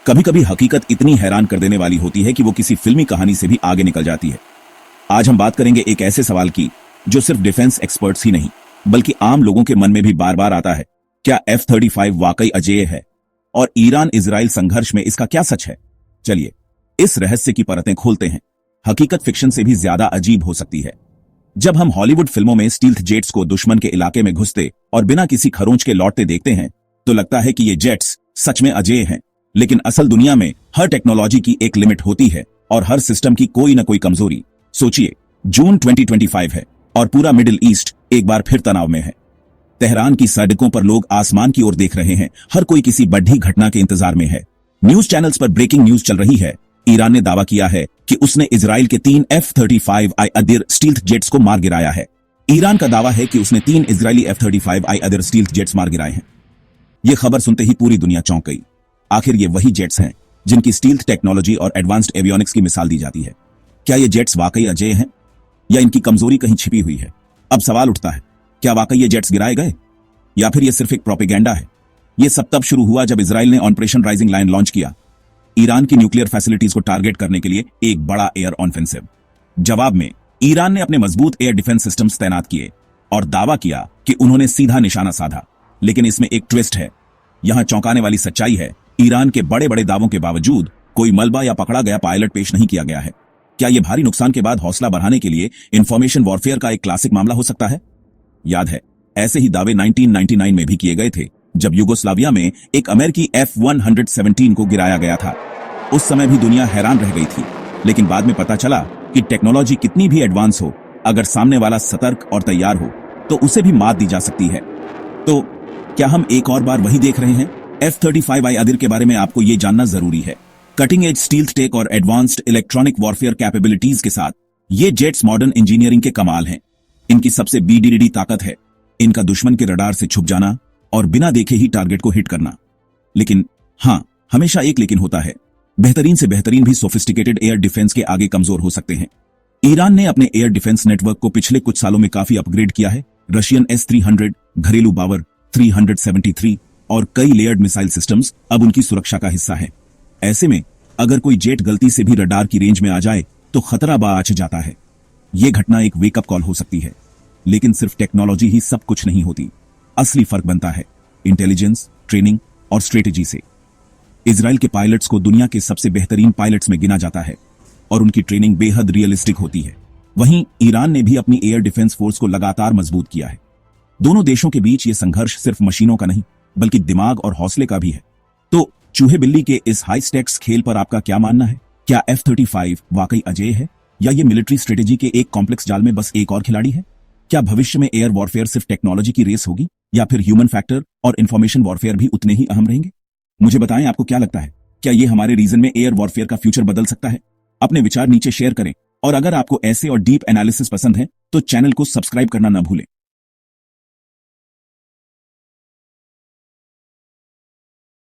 कभी कभी हकीकत इतनी हैरान कर देने वाली होती है कि वो किसी फिल्मी कहानी से भी आगे निकल जाती है। आज हम बात करेंगे एक ऐसे सवाल की जो सिर्फ डिफेंस एक्सपर्ट्स ही नहीं बल्कि आम लोगों के मन में भी बार बार आता है। क्या F-35 वाकई अजेय है? और ईरान इजराइल संघर्ष में इसका क्या सच है? चलिए इस रहस्य की परतें खोलते हैं। हकीकत फिक्शन से भी ज्यादा अजीब हो सकती है। जब हम हॉलीवुड फिल्मों में स्टील्थ जेट्स को दुश्मन के इलाके में घुसते और बिना किसी खरोंच के लौटते देखते हैं तो लगता है कि ये जेट्स सच में अजेय हैं। लेकिन असल दुनिया में हर टेक्नोलॉजी की एक लिमिट होती है और हर सिस्टम की कोई ना कोई कमजोरी। सोचिए, जून 2025 है और पूरा मिडिल ईस्ट एक बार फिर तनाव में है। तेहरान की सड़कों पर लोग आसमान की ओर देख रहे हैं, हर कोई किसी बड़ी घटना के इंतजार में है। न्यूज चैनल्स पर ब्रेकिंग न्यूज चल रही है। ईरान ने दावा किया है कि उसने इजराइल के 3 F-35I अदिर स्टील्थ जेट्स को मार गिराया है। ईरान का दावा है कि उसने 3 इजरायली F-35I अदिर स्टील्थ जेट्स मार गिराए हैं। यह खबर सुनते ही पूरी दुनिया चौंक गई। आखिर ये वही जेट्स हैं जिनकी स्टील्थ टेक्नोलॉजी और एडवांस्ड एवियोनिक्स की मिसाल दी जाती है। क्या ये जेट्स वाकई अजेय हैं या इनकी कमजोरी कहीं छिपी हुई है? अब सवाल उठता है, क्या वाकई ये जेट्स गिराए गए या फिर ये सिर्फ एक प्रोपेगेंडा है? ये सब तब शुरू हुआ जब इजराइल ने ऑपरेशन राइजिंग लायन लॉन्च किया, ईरान की न्यूक्लियर फैसिलिटीज को टारगेट करने के लिए एक बड़ा एयर ऑफेंसिव। जवाब में ईरान ने अपने मजबूत एयर डिफेंस सिस्टम्स तैनात किए और दावा किया कि उन्होंने सीधा निशाना साधा। लेकिन इसमें एक ट्विस्ट है। यहां चौंकाने वाली सच्चाई है, ईरान के बड़े बड़े दावों के बावजूद कोई मलबा या पकड़ा गया पायलट पेश नहीं किया गया है। क्या यह भारी नुकसान के बाद हौसला बढ़ाने के लिए इंफॉर्मेशन वॉरफेयर का एक क्लासिक मामला हो सकता है? याद है, ऐसे ही दावे 1999 में भी किए गए थे जब युगोस्लाविया में एक अमेरिकी F-117 को गिराया गया था। उस समय भी दुनिया हैरान रह गई थी, लेकिन बाद में पता चला कि टेक्नोलॉजी कितनी भी एडवांस हो, अगर सामने वाला सतर्क और तैयार हो तो उसे भी मात दी जा सकती है। तो क्या हम एक और बार वही देख रहे हैं? F-35I अदिर के बारे में आपको यह जानना जरूरी है। कटिंग एज स्टील्थ टेक और एडवांस्ड इलेक्ट्रॉनिक वॉरफेयर कैपेबिलिटीज के साथ ये जेट्स मॉडर्न इंजीनियरिंग के कमाल हैं। इनकी सबसे BDD ताकत है इनका दुश्मन के रडार से छुप जाना और बिना देखे ही टारगेट को हिट करना। लेकिन हाँ, हमेशा एक लेकिन होता है। बेहतरीन से बेहतरीन भी सोफिस्टिकेटेड एयर डिफेंस के आगे कमजोर हो सकते हैं। ईरान ने अपने एयर डिफेंस नेटवर्क को पिछले कुछ सालों में काफी अपग्रेड किया है। रशियन S-300, घरेलू बावर 373 और कई लेयर्ड मिसाइल सिस्टम्स अब उनकी सुरक्षा का हिस्सा है। ऐसे में अगर कोई जेट गलती से भी रडार की रेंज में आ जाए तो खतरा बाँच जाता है। यह घटना एक वेकअप कॉल हो सकती है। लेकिन सिर्फ टेक्नोलॉजी ही सब कुछ नहीं होती। असली फर्क बनता है इंटेलिजेंस, ट्रेनिंग और स्ट्रेटेजी से। इजराइल के पायलट्स को दुनिया के सबसे बेहतरीन पायलट्स में गिना जाता है और उनकी ट्रेनिंग बेहद रियलिस्टिक होती है। वहीं ईरान ने भी अपनी एयर डिफेंस फोर्स को लगातार मजबूत किया है। दोनों देशों के बीच यह संघर्ष सिर्फ मशीनों का नहीं बल्कि दिमाग और हौसले का भी है। तो चूहे बिल्ली के इस हाई स्टेक्स खेल पर आपका क्या मानना है? क्या F-35 वाकई अजेय है या ये मिलिट्री स्ट्रेटेजी के एक कॉम्प्लेक्स जाल में बस एक और खिलाड़ी है? क्या भविष्य में एयर वॉरफेयर सिर्फ टेक्नोलॉजी की रेस होगी या फिर ह्यूमन फैक्टर और इंफॉर्मेशन वॉरफेयर भी उतने ही अहम रहेंगे? मुझे बताएं, आपको क्या लगता है? क्या ये हमारे रीजन में एयर वॉरफेयर का फ्यूचर बदल सकता है? अपने विचार नीचे शेयर करें और अगर आपको ऐसे और डीप एनालिसिस पसंद है तो चैनल को सब्सक्राइब करना न भूलें।